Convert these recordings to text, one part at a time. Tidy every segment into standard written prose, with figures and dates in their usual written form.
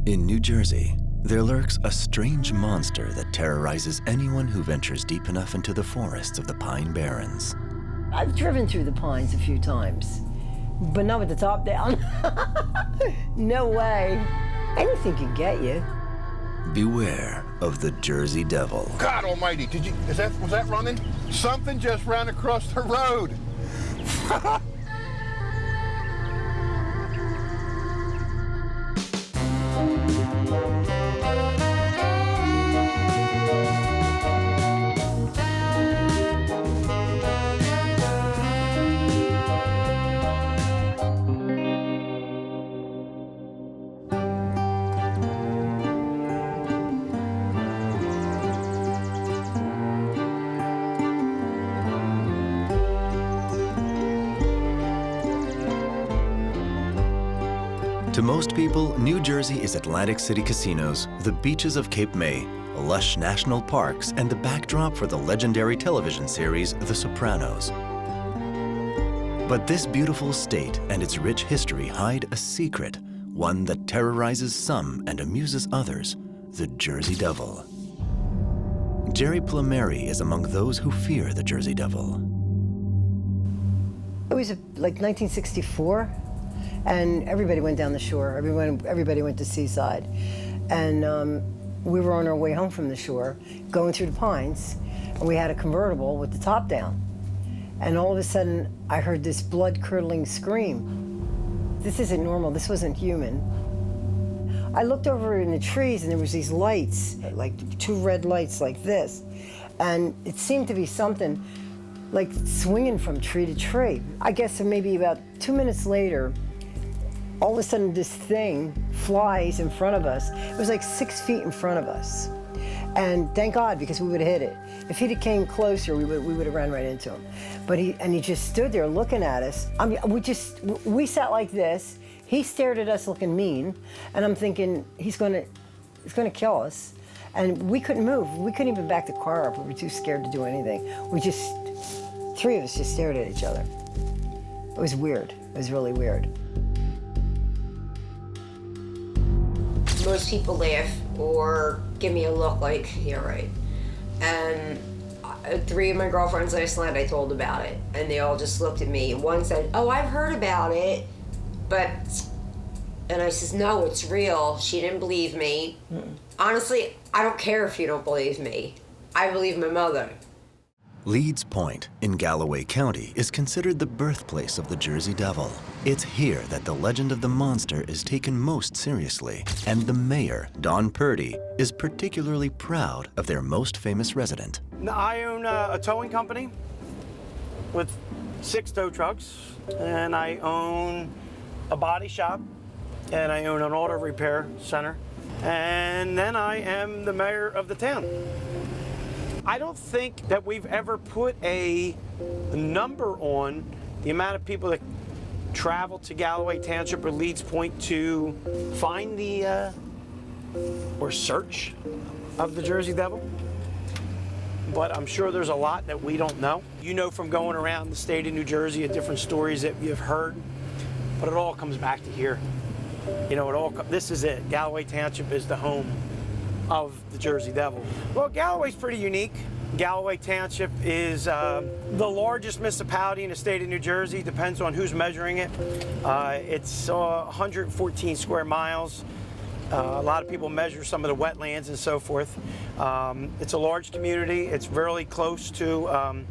In New Jersey, there lurks a strange monster that terrorizes anyone who ventures deep enough into the forests of the Pine Barrens. I've driven through the pines a few times, but not with the top down. No way. Anything can get you. Beware of the Jersey Devil. God almighty, was that running? Something just ran across the road. To most people, New Jersey is Atlantic City casinos, the beaches of Cape May, lush national parks, and the backdrop for the legendary television series The Sopranos. But this beautiful state and its rich history hide a secret, one that terrorizes some and amuses others, the Jersey Devil. Jerry Plumeri is among those who fear the Jersey Devil. It was like 1964. And everybody went down the shore. Everybody went to Seaside. And we were on our way home from the shore, going through the pines, and we had a convertible with the top down. And all of a sudden, I heard this blood-curdling scream. This isn't normal, this wasn't human. I looked over in the trees and there was these lights, like two red lights like this. And it seemed to be something like swinging from tree to tree. I guess maybe about 2 minutes later, all of a sudden this thing flies in front of us. It was like 6 feet in front of us. And thank God, because we would have hit it. If he'd have came closer, we would have ran right into him. But he just stood there looking at us. I mean, we sat like this. He stared at us looking mean. And I'm thinking, he's gonna kill us. And we couldn't move. We couldn't even back the car up. We were too scared to do anything. Three of us just stared at each other. It was weird. It was really weird. Most people laugh or give me a look like, yeah, right. And 3 of my girlfriends last night, I told about it, and they all just looked at me. One said, oh, I've heard about it, but, and I says, no, it's real. She didn't believe me. Honestly, I don't care if you don't believe me. I believe my mother. Leeds Point in Galloway County is considered the birthplace of the Jersey Devil. It's here that the legend of the monster is taken most seriously, and the mayor, Don Purdy, is particularly proud of their most famous resident. I own a towing company with 6 tow trucks, and I own a body shop, and I own an auto repair center, and then I am the mayor of the town. I don't think that we've ever put a number on the amount of people that travel to Galloway Township or Leeds Point to find the or search of the Jersey Devil. But I'm sure there's a lot that we don't know. You know from going around the state of New Jersey at different stories that you've heard, but it all comes back to here. You know, this is it. Galloway Township is the home of the Jersey Devil. Well, Galloway's pretty unique. Galloway Township is the largest municipality in the state of New Jersey, depends on who's measuring it. It's 114 square miles. A lot of people measure some of the wetlands and so forth. It's a large community. It's really close to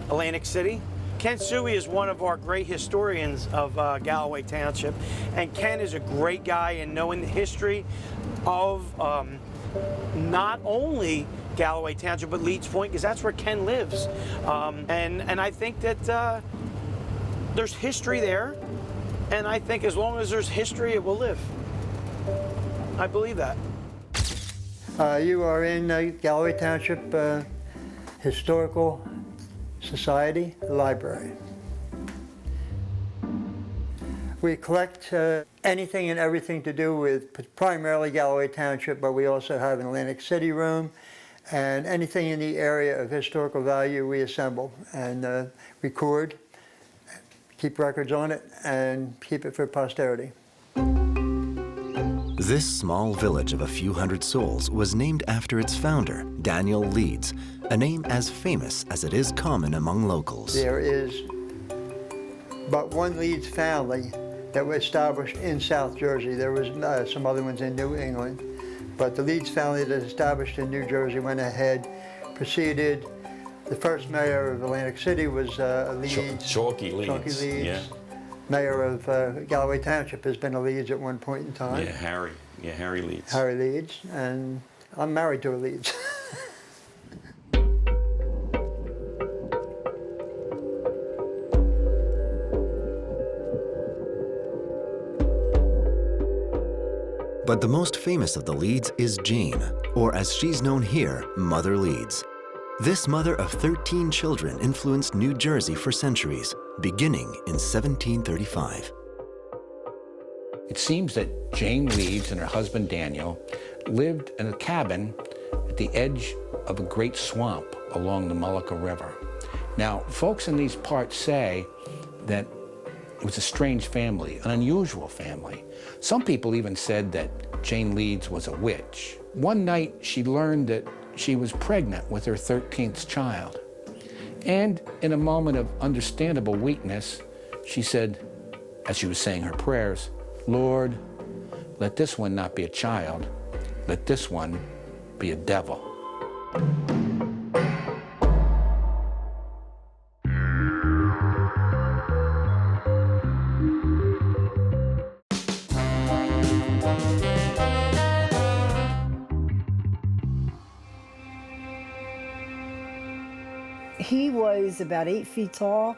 Atlantic City. Ken Suey is one of our great historians of Galloway Township, and Ken is a great guy in knowing the history of not only Galloway Township, but Leeds Point, because that's where Ken lives. And I think that there's history there, and I think as long as there's history, it will live. I believe that. You are in Galloway Township Historical Society Library. We collect anything and everything to do with primarily Galloway Township, but we also have an Atlantic City room, and anything in the area of historical value we assemble and record, keep records on it, and keep it for posterity. This small village of a few hundred souls was named after its founder, Daniel Leeds, a name as famous as it is common among locals. There is but one Leeds family that was established in South Jersey. There was some other ones in New England, but the Leeds family that established in New Jersey went ahead, proceeded. The first mayor of Atlantic City was Leeds. Chalky Leeds. Chalky Leeds. Yeah. Mayor of Galloway Township has been a Leeds at one point in time. Yeah, Harry. Yeah, Harry Leeds. Harry Leeds, and I'm married to a Leeds. But the most famous of the Leeds is Jane, or as she's known here, Mother Leeds. This mother of 13 children influenced New Jersey for centuries, beginning in 1735. It seems that Jane Leeds and her husband Daniel lived in a cabin at the edge of a great swamp along the Mullica River. Now, folks in these parts say that it was a strange family, an unusual family. Some people even said that Jane Leeds was a witch. One night, she learned that she was pregnant with her 13th child. And in a moment of understandable weakness, she said, as she was saying her prayers, "Lord, let this one not be a child, let this one be a devil." He was about 8 feet tall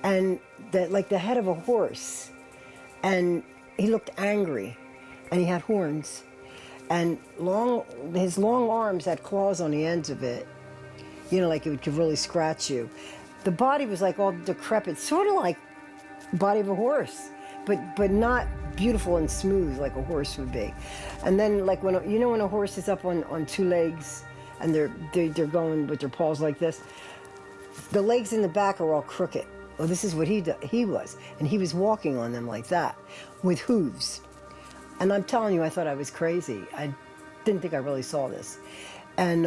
and like the head of a horse. And he looked angry, and he had horns. And his long arms had claws on the ends of it, you know, like it could really scratch you. The body was like all decrepit, sort of like the body of a horse, but not beautiful and smooth like a horse would be. And then like when a horse is up on two legs and they're going with their paws like this, the legs in the back are all crooked. Well, this is what he was, and he was walking on them like that, with hooves. And I'm telling you, I thought I was crazy. I didn't think I really saw this. And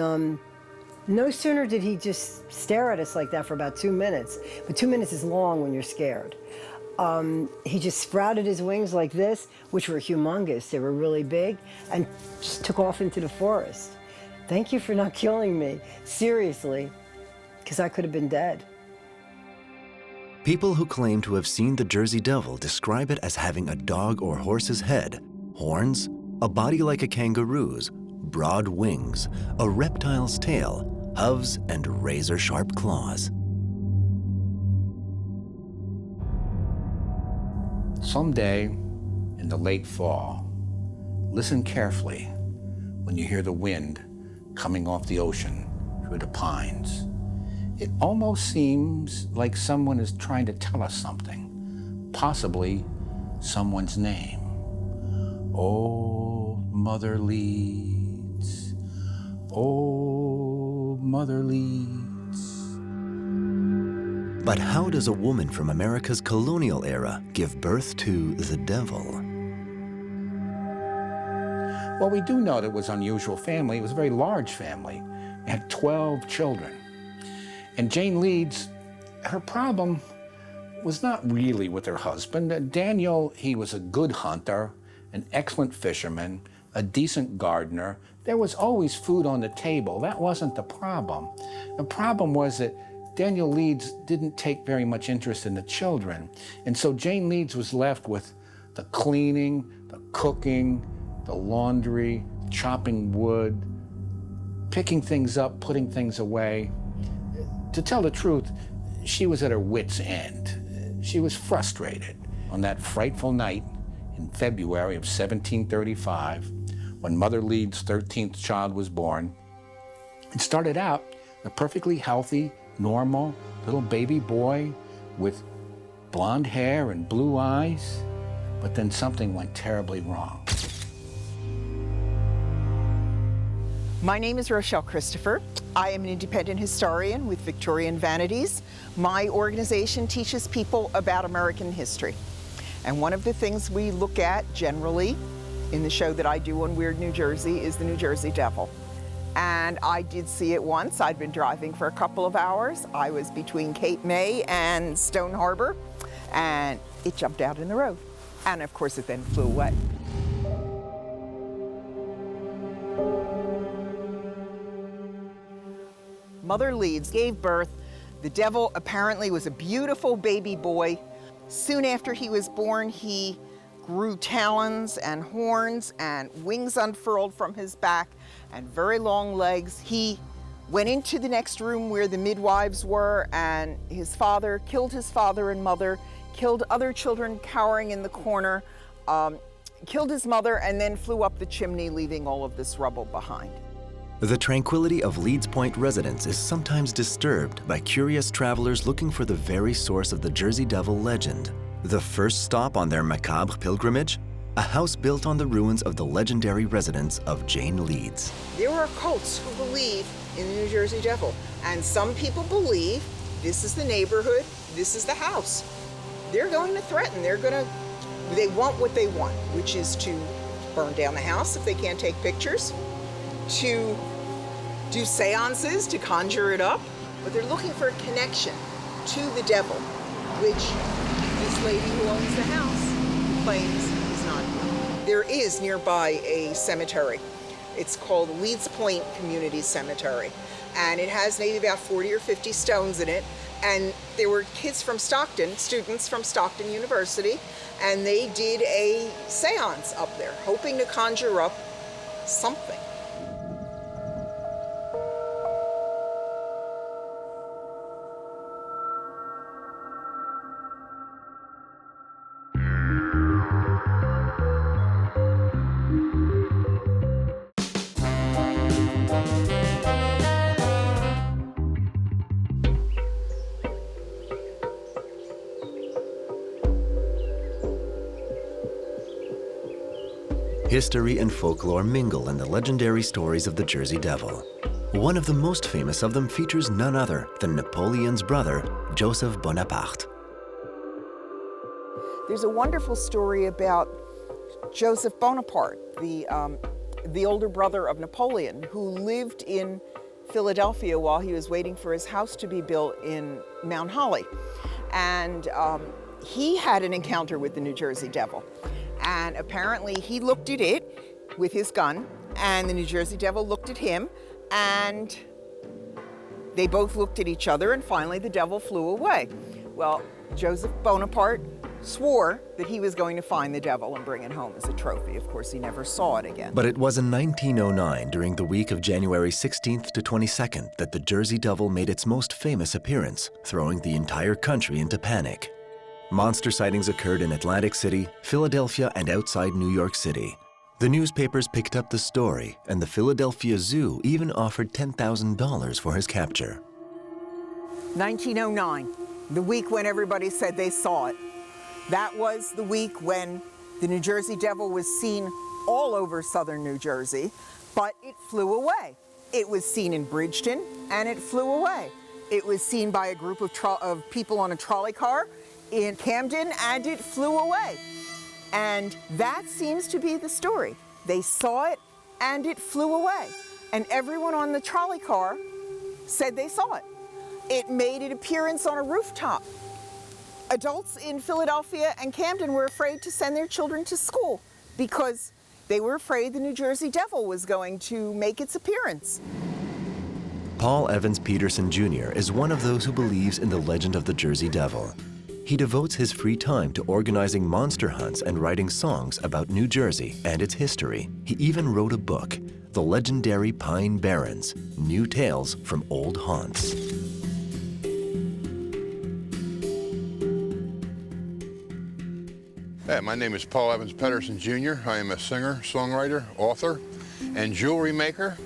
no sooner did he just stare at us like that for about 2 minutes, but 2 minutes is long when you're scared. He just sprouted his wings like this, which were humongous. They were really big, and just took off into the forest. Thank you for not killing me, seriously, because I could have been dead. People who claim to have seen the Jersey Devil describe it as having a dog or horse's head, horns, a body like a kangaroo's, broad wings, a reptile's tail, hooves, and razor-sharp claws. Someday in the late fall, listen carefully when you hear the wind coming off the ocean through the pines. It almost seems like someone is trying to tell us something, possibly someone's name. Oh, Mother Leeds. Oh, Mother Leeds. But how does a woman from America's colonial era give birth to the devil? Well, we do know that it was an unusual family. It was a very large family. It had 12 children. And Jane Leeds, her problem was not really with her husband. Daniel, he was a good hunter, an excellent fisherman, a decent gardener. There was always food on the table. That wasn't the problem. The problem was that Daniel Leeds didn't take very much interest in the children. And so Jane Leeds was left with the cleaning, the cooking, the laundry, chopping wood, picking things up, putting things away. To tell the truth, she was at her wit's end. She was frustrated. On that frightful night in February of 1735, when Mother Leeds' 13th child was born, it started out a perfectly healthy, normal little baby boy with blonde hair and blue eyes, but then something went terribly wrong. My name is Rochelle Christopher. I am an independent historian with Victorian Vanities. My organization teaches people about American history. And one of the things we look at generally in the show that I do on Weird New Jersey is the New Jersey Devil. And I did see it once. I'd been driving for a couple of hours. I was between Cape May and Stone Harbor, and it jumped out in the road. And of course, it then flew away. Mother Leeds gave birth. The devil apparently was a beautiful baby boy. Soon after he was born, he grew talons and horns and wings unfurled from his back and very long legs. He went into the next room where the midwives were, and his father killed his father and mother, killed other children cowering in the corner, killed his mother, and then flew up the chimney, leaving all of this rubble behind. The tranquility of Leeds Point residents is sometimes disturbed by curious travelers looking for the very source of the Jersey Devil legend. The first stop on their macabre pilgrimage? A house built on the ruins of the legendary residence of Jane Leeds. There are cults who believe in the New Jersey Devil, and some people believe this is the neighborhood, this is the house. They're going to threaten, they want what they want, which is to burn down the house if they can't take pictures, to do seances, to conjure it up, but they're looking for a connection to the devil, which this lady who owns the house claims is not here. There is nearby a cemetery. It's called Leeds Point Community Cemetery, and it has maybe about 40 or 50 stones in it, and there were kids from Stockton, students from Stockton University, and they did a seance up there, hoping to conjure up something. History and folklore mingle in the legendary stories of the Jersey Devil. One of the most famous of them features none other than Napoleon's brother, Joseph Bonaparte. There's a wonderful story about Joseph Bonaparte, the older brother of Napoleon, who lived in Philadelphia while he was waiting for his house to be built in Mount Holly. And he had an encounter with the New Jersey Devil. And apparently he looked at it with his gun, and the New Jersey Devil looked at him, and they both looked at each other, and finally the devil flew away. Well, Joseph Bonaparte swore that he was going to find the devil and bring it home as a trophy. Of course, he never saw it again. But it was in 1909, during the week of January 16th to 22nd, that the Jersey Devil made its most famous appearance, throwing the entire country into panic. Monster sightings occurred in Atlantic City, Philadelphia, and outside New York City. The newspapers picked up the story, and the Philadelphia Zoo even offered $10,000 for his capture. 1909, the week when everybody said they saw it. That was the week when the New Jersey Devil was seen all over southern New Jersey, but it flew away. It was seen in Bridgeton, and it flew away. It was seen by a group of people on a trolley car in Camden, and it flew away. And that seems to be the story. They saw it, and it flew away. And everyone on the trolley car said they saw it. It made an appearance on a rooftop. Adults in Philadelphia and Camden were afraid to send their children to school because they were afraid the New Jersey Devil was going to make its appearance. Paul Evans Peterson Jr. is one of those who believes in the legend of the Jersey Devil. He devotes his free time to organizing monster hunts and writing songs about New Jersey and its history. He even wrote a book, The Legendary Pine Barrens, New Tales from Old Haunts. Hey, my name is Paul Evans Patterson Jr. I am a singer, songwriter, author, and jewelry maker.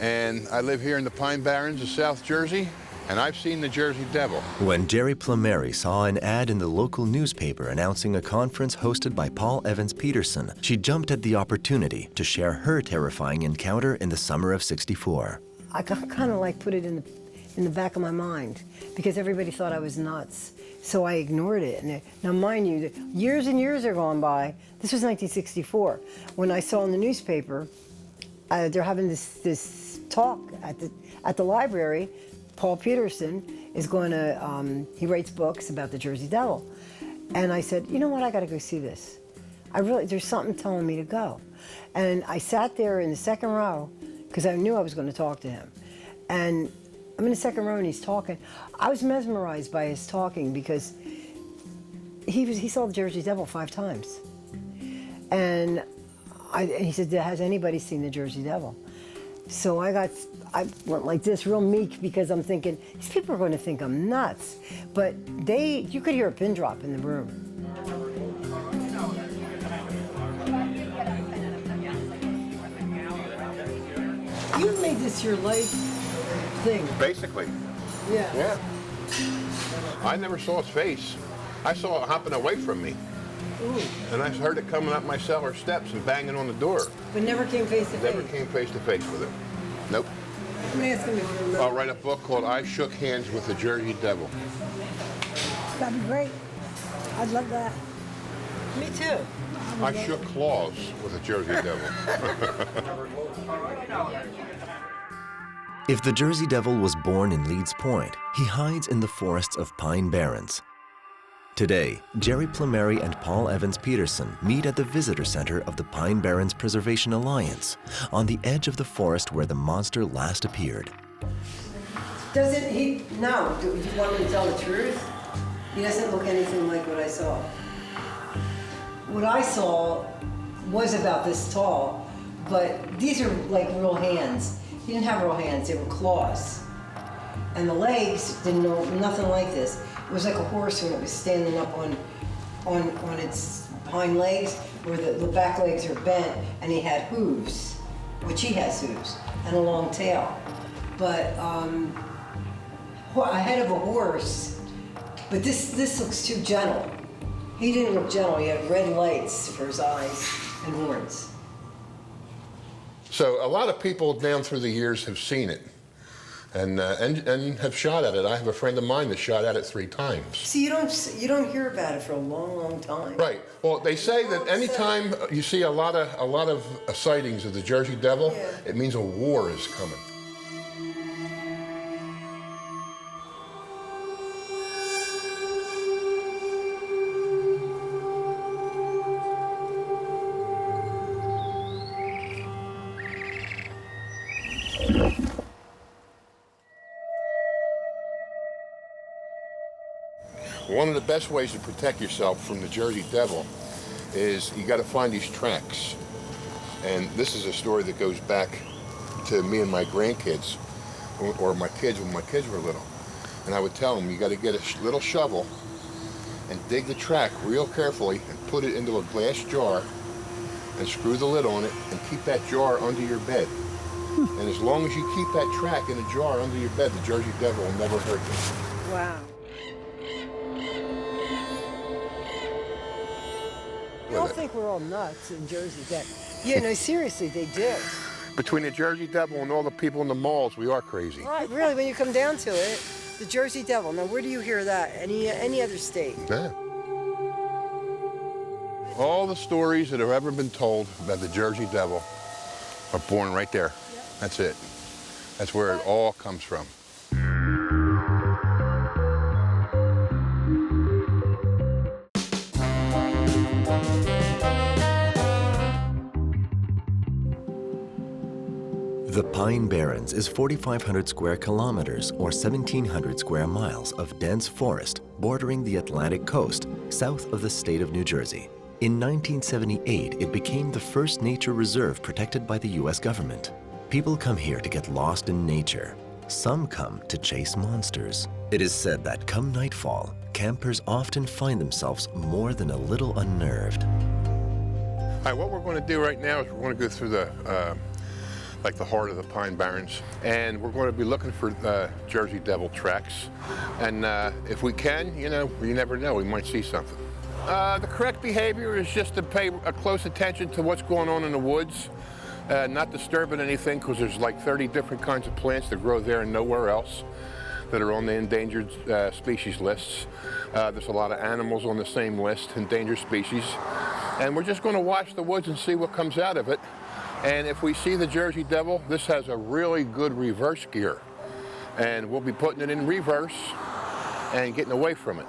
And I live here in the Pine Barrens of South Jersey, and I've seen the Jersey Devil. When Jerry Plumeri saw an ad in the local newspaper announcing a conference hosted by Paul Evans Peterson, she jumped at the opportunity to share her terrifying encounter in the summer of '64. I kind of like put it in the back of my mind because everybody thought I was nuts. So I ignored it. And now, mind you, years and years are gone by. This was 1964 when I saw in the newspaper they're having this talk at the library. Paul Peterson is going to, he writes books about the Jersey Devil. And I said, you know what, I got to go see this. There's something telling me to go. And I sat there in the second row because I knew I was going to talk to him. And I'm in the second row and he's talking. I was mesmerized by his talking because he saw the Jersey Devil 5 times. And he said, has anybody seen the Jersey Devil? So I went like this, real meek, because I'm thinking, these people are going to think I'm nuts. But you could hear a pin drop in the room. You made this your life thing. Basically. Yeah. Yeah. I never saw its face. I saw it hopping away from me. Ooh. And I heard it coming up my cellar steps and banging on the door. But never came face to face. Never came face to face with it. Nope. I'm asking if you remember. I'll write a book called I Shook Hands with the Jersey Devil. That'd be great. I'd love that. Me too. I shook claws with the Jersey Devil. If the Jersey Devil was born in Leeds Point, he hides in the forests of Pine Barrens. Today, Jerry Plumeri and Paul Evans Peterson meet at the visitor center of the Pine Barrens Preservation Alliance, on the edge of the forest where the monster last appeared. Doesn't he? No. Do you want me to tell the truth? He doesn't look anything like what I saw. What I saw was about this tall, but these are like real hands. He didn't have real hands, they were claws. And the legs didn't know nothing like this. It was like a horse when it was standing up on its hind legs, where the back legs are bent, and he had hooves, which he has hooves, and a long tail. But a head of a horse, but this looks too gentle. He didn't look gentle, he had red lights for his eyes and horns. So a lot of people down through the years have seen it and have shot at it. I have a friend of mine that shot at it 3 times. See, you don't hear about it for a long, long time. Right. Well, they say that anytime you see a lot of sightings of the Jersey Devil, it means a war is coming. One of the best ways to protect yourself from the Jersey Devil is you got to find these tracks. And this is a story that goes back to me and my grandkids, or my kids when my kids were little. And I would tell them, you got to get a little shovel and dig the track real carefully and put it into a glass jar and screw the lid on it and keep that jar under your bed. And as long as you keep that track in a jar under your bed, the Jersey Devil will never hurt you. Wow. They all think we're all nuts in Jersey. Yeah, no, seriously, they do. Between the Jersey Devil and all the people in the malls, we are crazy. Right, really, when you come down to it, the Jersey Devil. Now, where do you hear that? Any other state? Yeah. All the stories that have ever been told about the Jersey Devil are born right there. Yep. That's it. That's where it all comes from. The Pine Barrens is 4,500 square kilometers or 1,700 square miles of dense forest bordering the Atlantic coast south of the state of New Jersey. In 1978, it became the first nature reserve protected by the U.S. government. People come here to get lost in nature. Some come to chase monsters. It is said that come nightfall, campers often find themselves more than a little unnerved. All right, what we're going to do right now is we're going to go through the heart of the Pine Barrens, and we're going to be looking for Jersey Devil tracks. And if we can, you never know, we might see something. The correct behavior is just to pay close attention to what's going on in the woods, not disturbing anything, because there's like 30 different kinds of plants that grow there and nowhere else. that are on the endangered species lists. There's a lot of animals on the same list, endangered species. And we're just going to watch the woods and see what comes out of it. And if we see the Jersey Devil, this has a really good reverse gear. And we'll be putting it in reverse and getting away from it.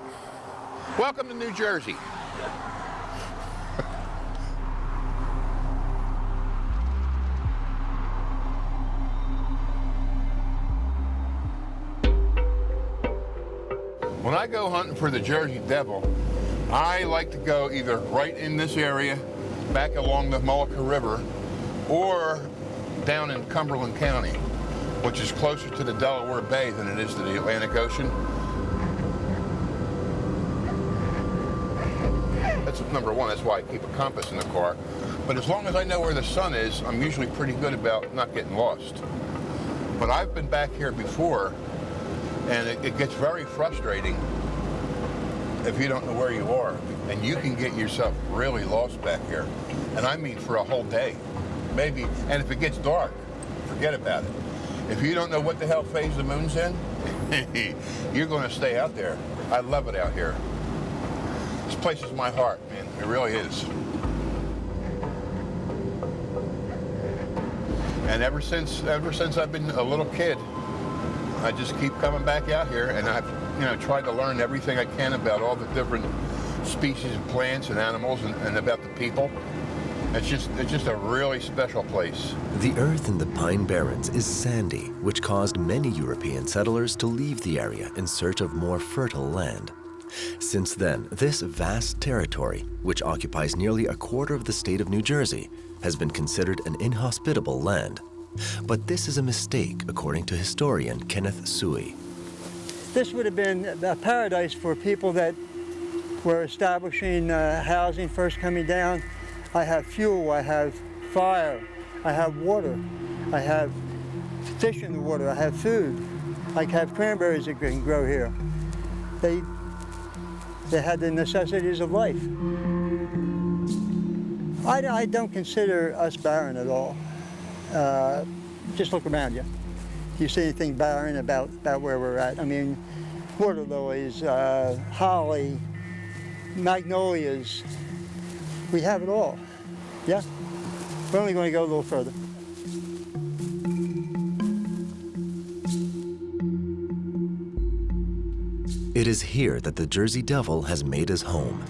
Welcome to New Jersey. When I go hunting for the Jersey Devil, I like to go either right in this area, back along the Mullica River, or down in Cumberland County, which is closer to the Delaware Bay than it is to the Atlantic Ocean. That's number one, that's why I keep a compass in the car. But as long as I know where the sun is, I'm usually pretty good about not getting lost. But I've been back here before, and it gets very frustrating if you don't know where you are. And you can get yourself really lost back here. And I mean for a whole day, maybe. And if it gets dark, forget about it. If you don't know what the hell phase the moon's in, you're gonna stay out there. I love it out here. This place is my heart, man. It really is. And ever since I've been a little kid, I just keep coming back out here, and I've tried to learn everything I can about all the different species of plants and animals and about the people. It's just a really special place. The earth in the Pine Barrens is sandy, which caused many European settlers to leave the area in search of more fertile land. Since then, this vast territory, which occupies nearly a quarter of the state of New Jersey, has been considered an inhospitable land. But this is a mistake, according to historian Kenneth Suey. This would have been a paradise for people that were establishing housing, first coming down. I have fuel, I have fire, I have water, I have fish in the water, I have food. I have cranberries that can grow here. They had the necessities of life. I don't consider us barren at all. Just look around you. Do you see anything barren about where we're at? I mean, water lilies, holly, magnolias. We have it all. Yeah? We're only going to go a little further. It is here that the Jersey Devil has made his home.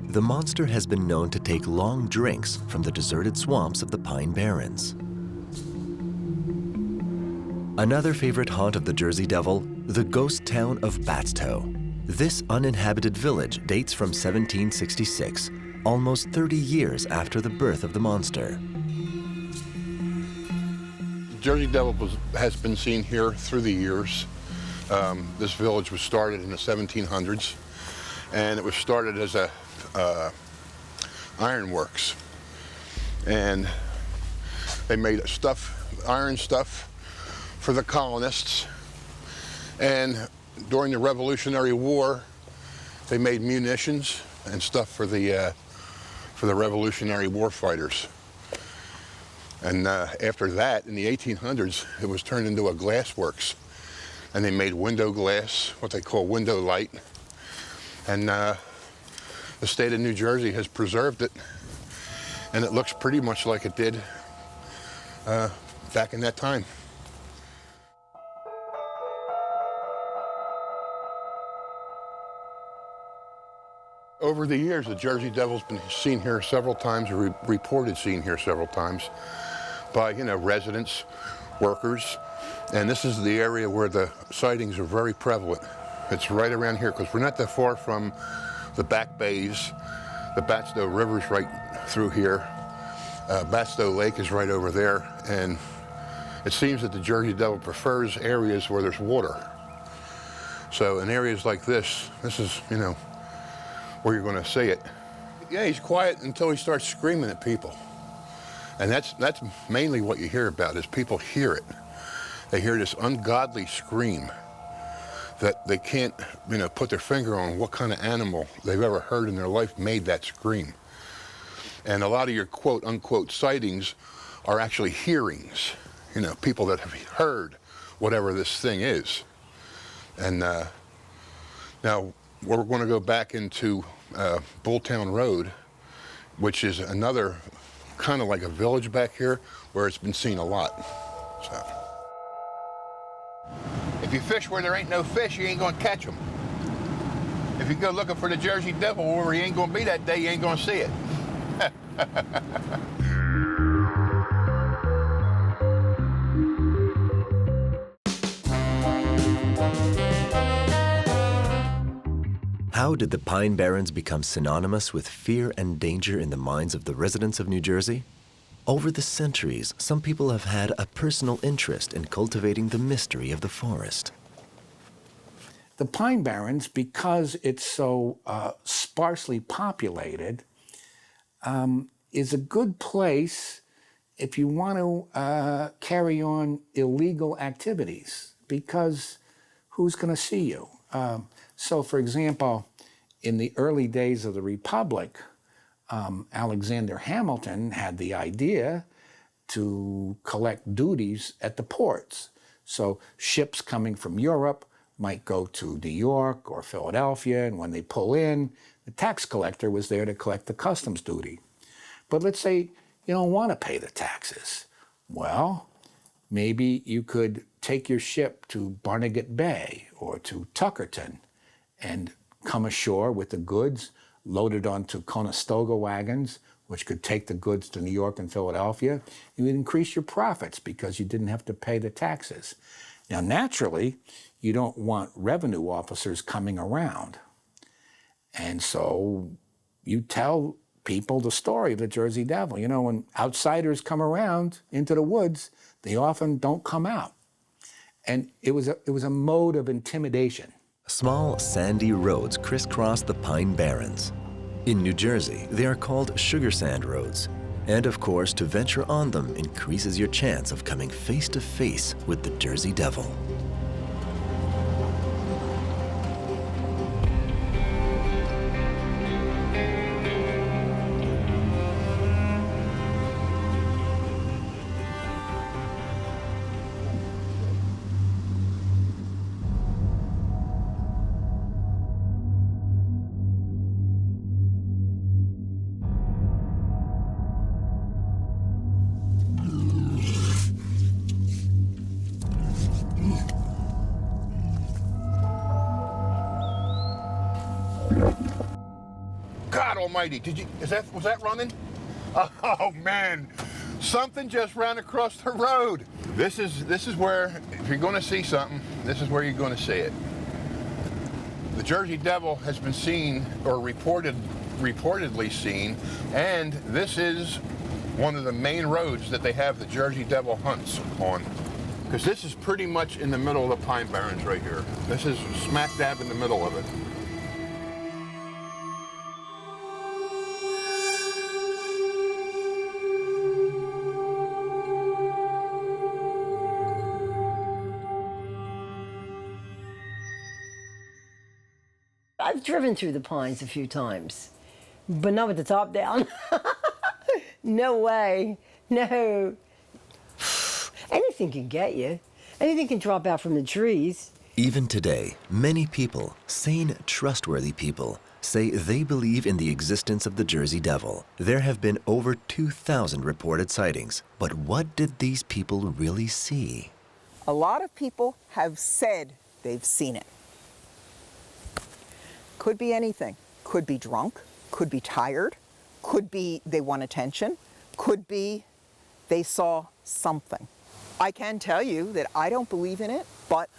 The monster has been known to take long drinks from the deserted swamps of the Pine Barrens. Another favorite haunt of the Jersey Devil, the ghost town of Batstow. This uninhabited village dates from 1766, almost 30 years after the birth of the monster. The Jersey Devil has been seen here through the years. This village was started in the 1700s, and it was started as a ironworks. And they made iron stuff for the colonists. And during the Revolutionary War, they made munitions and stuff for the Revolutionary War fighters. And after that, in the 1800s, it was turned into a glass works. And they made window glass, what they call window light. And the state of New Jersey has preserved it. And it looks pretty much like it did back in that time. Over the years, the Jersey Devil's been seen here several times, or reported seen here several times by, residents, workers. And this is the area where the sightings are very prevalent. It's right around here, because we're not that far from the back bays. The Batstow River's right through here. Batstow Lake is right over there. And it seems that the Jersey Devil prefers areas where there's water. So in areas like this is, where you're going to see it. Yeah, he's quiet until he starts screaming at people. And that's mainly what you hear about, is people hear it. They hear this ungodly scream that they can't, put their finger on what kind of animal they've ever heard in their life made that scream. And a lot of your quote unquote sightings are actually hearings, people that have heard whatever this thing is. And now we're going to go back into Bulltown Road, which is another kind of like a village back here where it's been seen a lot. So, if you fish where there ain't no fish, you ain't going to catch them. If you go looking for the Jersey Devil where he ain't going to be that day, you ain't going to see it. How did the Pine Barrens become synonymous with fear and danger in the minds of the residents of New Jersey? Over the centuries, some people have had a personal interest in cultivating the mystery of the forest. The Pine Barrens, because it's so sparsely populated, is a good place if you want to carry on illegal activities, because who's going to see you? So, for example, in the early days of the Republic, Alexander Hamilton had the idea to collect duties at the ports. So ships coming from Europe might go to New York or Philadelphia, and when they pull in, the tax collector was there to collect the customs duty. But let's say you don't want to pay the taxes. Well, maybe you could take your ship to Barnegat Bay or to Tuckerton and come ashore with the goods loaded onto Conestoga wagons, which could take the goods to New York and Philadelphia. You would increase your profits because you didn't have to pay the taxes. Now, naturally, you don't want revenue officers coming around. And so you tell people the story of the Jersey Devil. You know, when outsiders come around into the woods, they often don't come out. And it was a mode of intimidation. Small, sandy roads crisscross the Pine Barrens. In New Jersey, they are called sugar sand roads. And of course, to venture on them increases your chance of coming face to face with the Jersey Devil. God almighty, was that running? Oh man, something just ran across the road. This is where, if you're gonna see something, this is where you're gonna see it. The Jersey Devil has been seen, or reportedly seen, and this is one of the main roads that they have the Jersey Devil hunts on. Because this is pretty much in the middle of the Pine Barrens right here. This is smack dab in the middle of it. I've driven through the pines a few times, but not with the top down. No way. No. Anything can get you. Anything can drop out from the trees. Even today, many people, sane, trustworthy people, say they believe in the existence of the Jersey Devil. There have been over 2,000 reported sightings, but what did these people really see? A lot of people have said they've seen it. Could be anything. Could be drunk, could be tired, could be they want attention, could be they saw something. I can tell you that I don't believe in it, but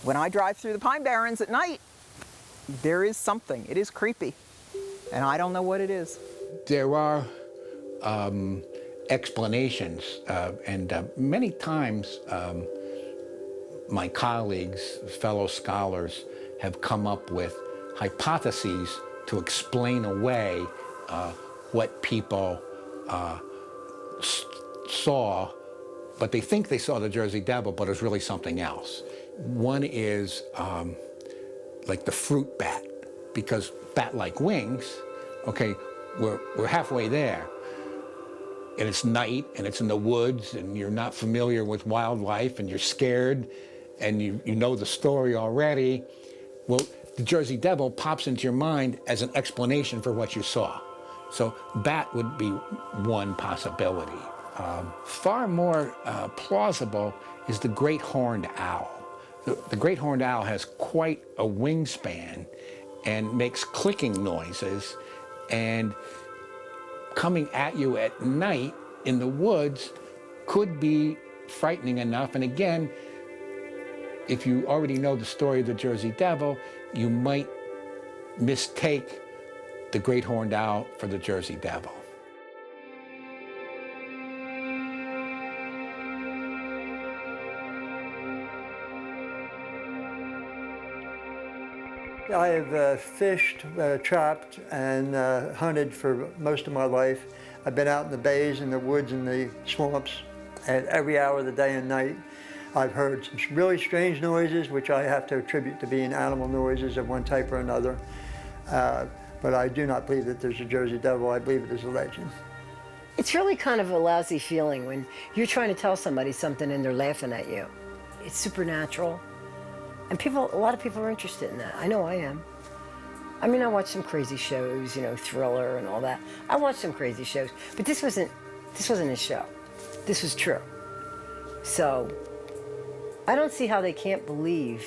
when I drive through the Pine Barrens at night, there is something. It is creepy, and I don't know what it is. There are explanations, and many times my colleagues, fellow scholars, have come up with hypotheses to explain away what people saw, but they think they saw the Jersey Devil, but it's really something else. One is like the fruit bat, because bat-like wings, okay, we're halfway there, and it's night, and it's in the woods, and you're not familiar with wildlife, and you're scared, and you know the story already, well, the Jersey Devil pops into your mind as an explanation for what you saw. So bat would be one possibility. Far more plausible is the great horned owl. The great horned owl has quite a wingspan and makes clicking noises, and coming at you at night in the woods could be frightening enough. And again, if you already know the story of the Jersey Devil, you might mistake the great horned owl for the Jersey Devil. I have fished, trapped, and hunted for most of my life. I've been out in the bays, in the woods, in the swamps at every hour of the day and night. I've heard some really strange noises, which I have to attribute to being animal noises of one type or another. But I do not believe that there's a Jersey Devil. I believe it is a legend. It's really kind of a lousy feeling when you're trying to tell somebody something and they're laughing at you. It's supernatural. And a lot of people are interested in that. I know I am. I mean, I watch some crazy shows, you know, Thriller and all that. I watched some crazy shows, but this wasn't a show. This was true. So I don't see how they can't believe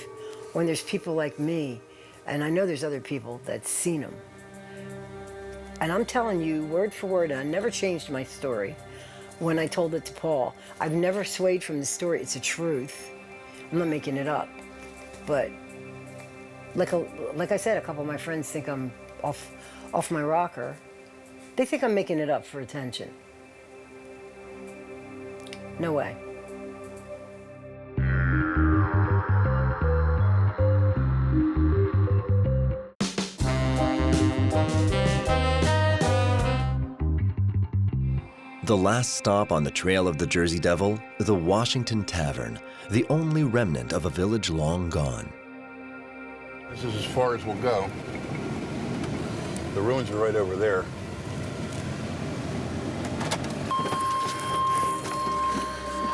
when there's people like me, and I know there's other people that's seen them. And I'm telling you word for word, and I never changed my story when I told it to Paul. I've never swayed from the story. It's the truth. I'm not making it up. But like I said, a couple of my friends think I'm off my rocker. They think I'm making it up for attention. No way. The last stop on the trail of the Jersey Devil, the Washington Tavern, the only remnant of a village long gone. This is as far as we'll go. The ruins are right over there.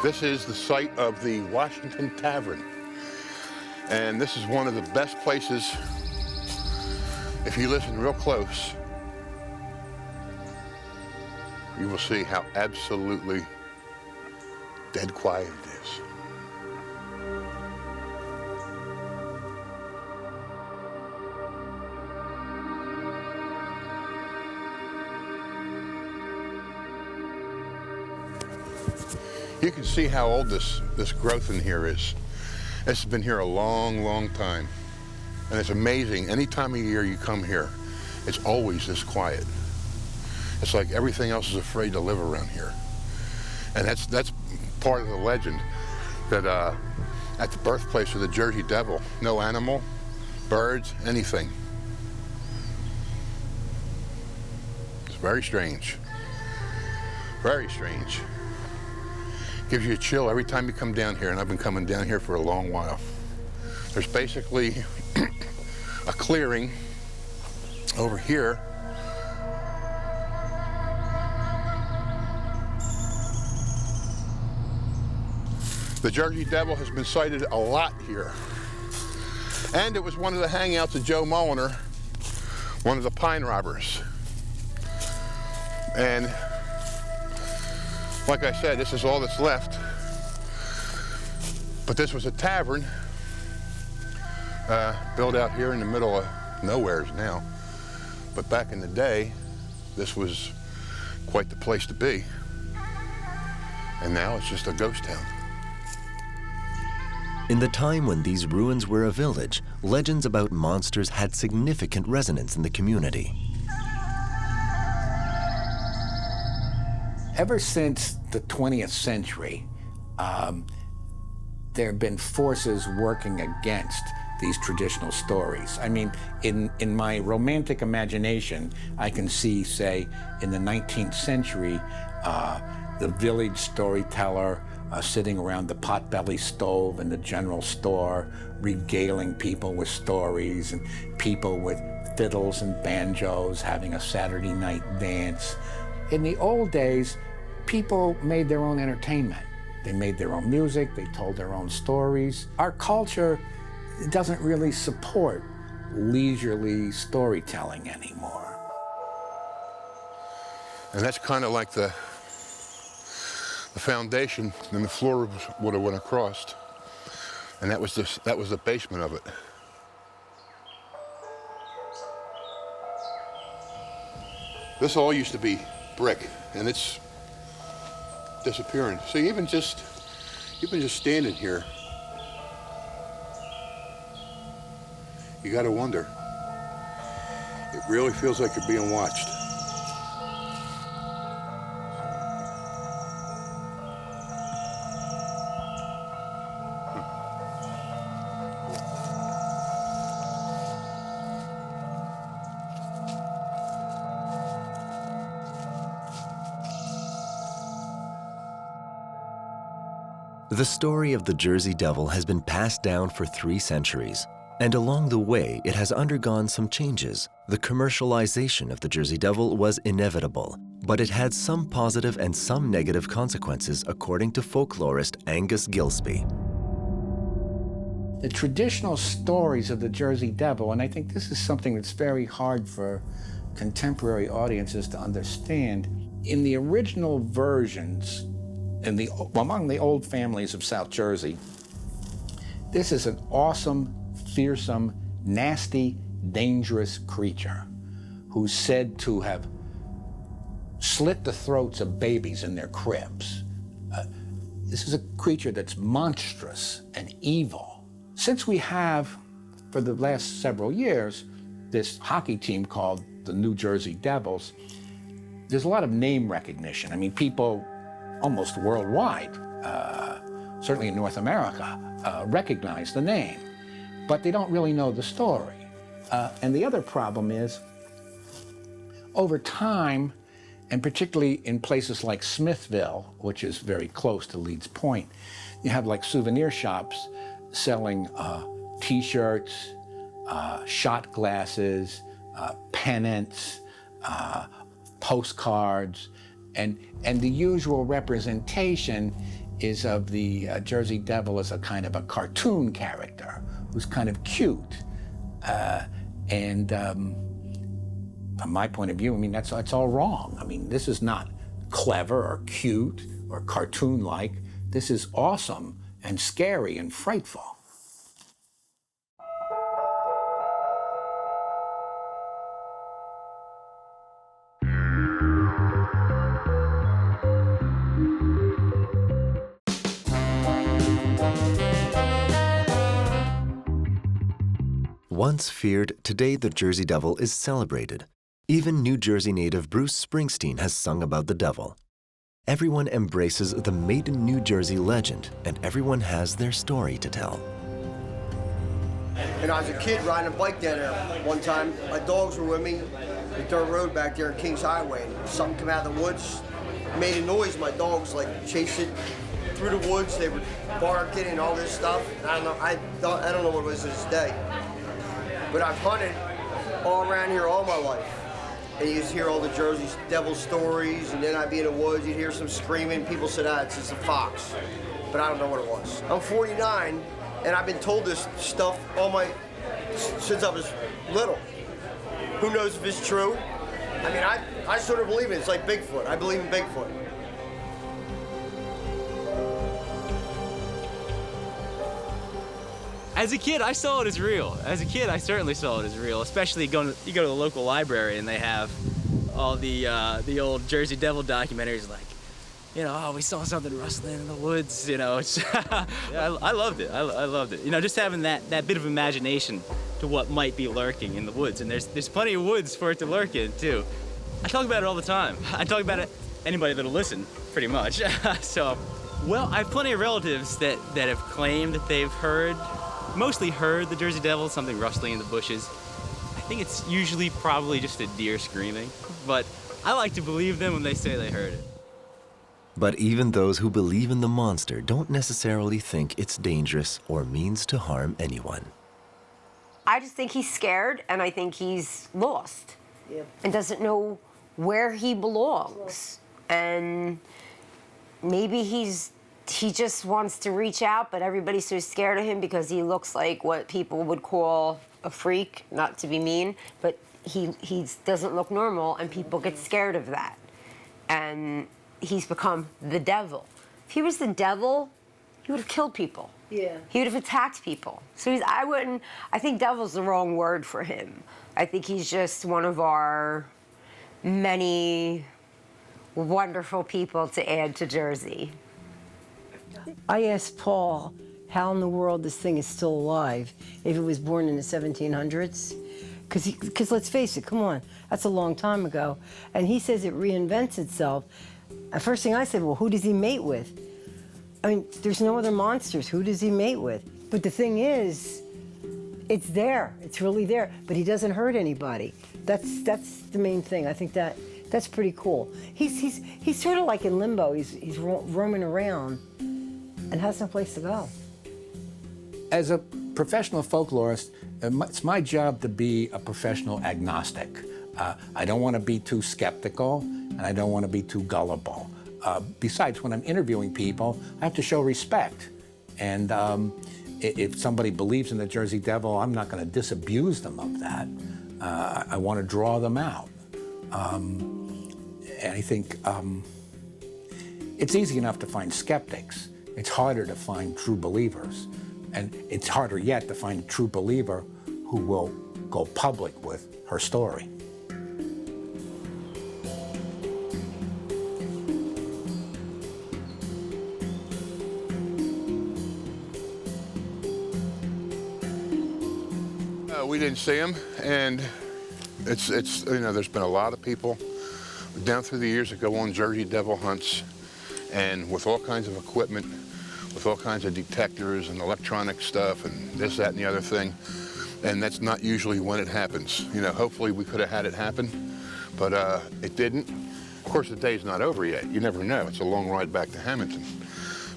This is the site of the Washington Tavern. And this is one of the best places, if you listen real close, you will see how absolutely dead quiet it is. You can see how old this growth in here is. This has been here a long, long time. And it's amazing, any time of year you come here, it's always this quiet. It's like everything else is afraid to live around here. And that's part of the legend, that at the birthplace of the Jersey Devil, no animal, birds, anything. It's very strange. Very strange. Gives you a chill every time you come down here, and I've been coming down here for a long while. There's basically a clearing over here. The Jersey Devil has been sighted a lot here. And it was one of the hangouts of Joe Mulliner, one of the pine robbers. And like I said, this is all that's left. But this was a tavern built out here in the middle of nowheres now. But back in the day, this was quite the place to be. And now it's just a ghost town. In the time when these ruins were a village, legends about monsters had significant resonance in the community. Ever since the 20th century, there have been forces working against these traditional stories. I mean, in my romantic imagination, I can see, say, in the 19th century, the village storyteller sitting around the potbelly stove in the general store, regaling people with stories, and people with fiddles and banjos having a Saturday night dance. In the old days, people made their own entertainment. They made their own music, they told their own stories. Our culture doesn't really support leisurely storytelling anymore. And that's kind of like the foundation, and the floor would have went across. And that was the basement of it. This all used to be brick, and it's disappearing. So even just standing here, you got to wonder. It really feels like you're being watched. The story of the Jersey Devil has been passed down for 3 centuries, and along the way it has undergone some changes. The commercialization of the Jersey Devil was inevitable, but it had some positive and some negative consequences according to folklorist Angus Gillespie. The traditional stories of the Jersey Devil, and I think this is something that's very hard for contemporary audiences to understand, in the original versions, among the old families of South Jersey, this is an awesome, fearsome, nasty, dangerous creature who's said to have slit the throats of babies in their cribs. This is a creature that's monstrous and evil. Since we have, for the last several years, this hockey team called the New Jersey Devils, there's a lot of name recognition. I mean, people almost worldwide, certainly in North America, recognize the name, but they don't really know the story. And the other problem is, over time, and particularly in places like Smithville, which is very close to Leeds Point, you have like souvenir shops selling T-shirts, shot glasses, pennants, postcards, and the usual representation is of the Jersey Devil as a kind of a cartoon character who's kind of cute. From my point of view, I mean, that's all wrong. I mean, this is not clever or cute or cartoon-like. This is awesome and scary and frightful. Once feared, today the Jersey Devil is celebrated. Even New Jersey native Bruce Springsteen has sung about the devil. Everyone embraces the Made in New Jersey legend, and everyone has their story to tell. And I was a kid riding a bike down there one time. My dogs were with me, the dirt road back there in Kings Highway. And something came out of the woods, made a noise. My dogs like chased it through the woods. They were barking and all this stuff. I don't know what it was this day. But I've hunted all around here all my life. And you just hear all the Jersey Devil stories, and then I'd be in the woods, you'd hear some screaming. People said, it's just a fox. But I don't know what it was. I'm 49, and I've been told this stuff since I was little. Who knows if it's true? I mean, I sort of believe it. It's like Bigfoot. I believe in Bigfoot. As a kid, I saw it as real. As a kid, I certainly saw it as real, especially you go to the local library and they have all the old Jersey Devil documentaries, like, you know, we saw something rustling in the woods, you know. It's yeah, I loved it. I loved it. You know, just having that bit of imagination to what might be lurking in the woods. And there's plenty of woods for it to lurk in, too. I talk about it all the time. I talk about it anybody that'll listen, pretty much. So, well, I have plenty of relatives that have claimed that they've mostly heard the Jersey Devil, something rustling in the bushes. I think it's usually probably just a deer screaming, but I like to believe them when they say they heard it. But even those who believe in the monster don't necessarily think it's dangerous or means to harm anyone. I just think he's scared, and I think he's lost and doesn't know where he belongs. And maybe he's he just wants to reach out, but everybody's so scared of him because he looks like what people would call a freak, not to be mean, but he doesn't look normal, and people get scared of that. And he's become the devil. If he was the devil, he would have killed people. Yeah. He would have attacked people. So I think devil's the wrong word for him. I think he's just one of our many wonderful people to add to Jersey. I asked Paul how in the world this thing is still alive if it was born in the 1700s. Because let's face it, come on, that's a long time ago. And he says it reinvents itself. The first thing I said, well, who does he mate with? I mean, there's no other monsters. Who does he mate with? But the thing is, it's there. It's really there. But he doesn't hurt anybody. That's the main thing. I think that's pretty cool. He's sort of like in limbo. He's roaming around and has no place to go. As a professional folklorist, it's my job to be a professional agnostic. I don't want to be too skeptical, and I don't want to be too gullible. Besides, when I'm interviewing people, I have to show respect. And if somebody believes in the Jersey Devil, I'm not going to disabuse them of that. I want to draw them out. And I think it's easy enough to find skeptics. It's harder to find true believers. And it's harder yet to find a true believer who will go public with her story. We didn't see him, and it's there's been a lot of people down through the years that go on Jersey Devil hunts, and with all kinds of equipment, with all kinds of detectors and electronic stuff and this, that, and the other thing, and that's not usually when it happens. Hopefully we could have had it happen, but it didn't. Of course, the day's not over yet. You never know. It's a long ride back to Hamilton.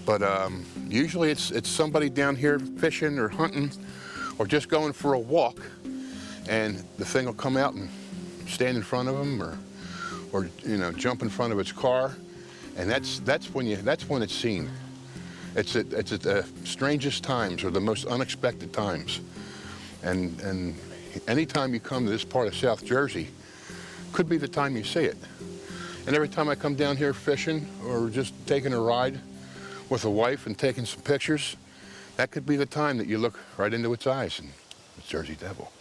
But usually it's somebody down here fishing or hunting or just going for a walk, and the thing will come out and stand in front of them, or jump in front of its car, and that's when it's seen. It's at the strangest times or the most unexpected times, and anytime you come to this part of South Jersey, could be the time you see it. And every time I come down here fishing or just taking a ride with a wife and taking some pictures, that could be the time that you look right into its eyes, and it's Jersey Devil.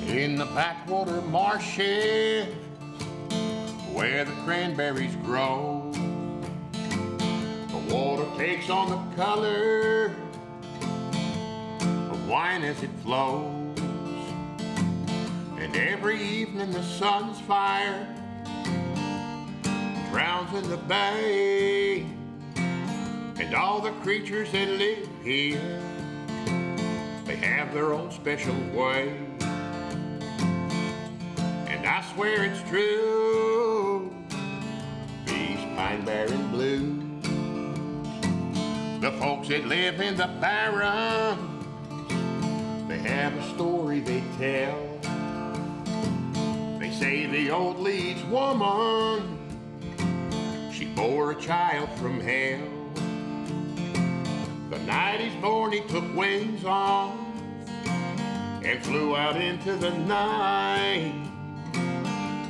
In the backwater marshes where the cranberries grow, the water takes on the color of wine as it flows, and every evening the sun's fire drowns in the bay, and all the creatures that live here, they have their own special way. And I swear it's true, these pine barren blues, the folks that live in the barren, they have a story they tell. They say the old Leeds woman, she bore a child from hell. The night he's born, he took wings off and flew out into the night.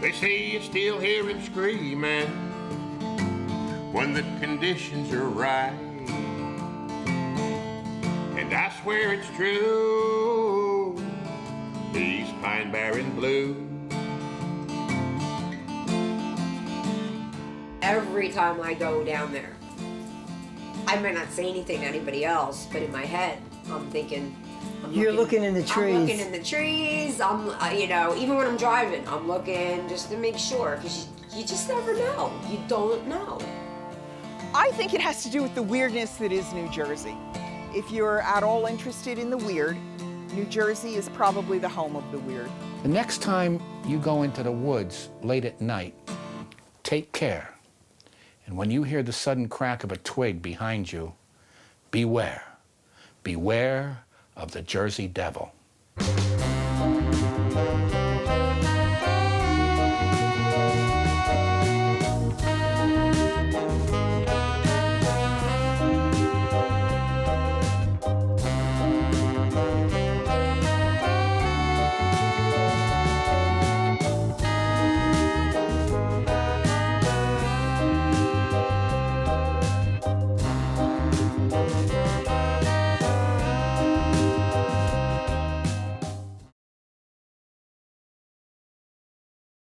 They say you still hear him screaming when the conditions are right. And I swear it's true, these pine barren blues. Every time I go down there, I might not say anything to anybody else, but in my head, I'm thinking, You're looking in the trees. I'm looking in the trees. Even when I'm driving, I'm looking just to make sure, because you just never know. You don't know. I think it has to do with the weirdness that is New Jersey. If you're at all interested in the weird, New Jersey is probably the home of the weird. The next time you go into the woods late at night, take care. And when you hear the sudden crack of a twig behind you, beware. Beware of the Jersey Devil.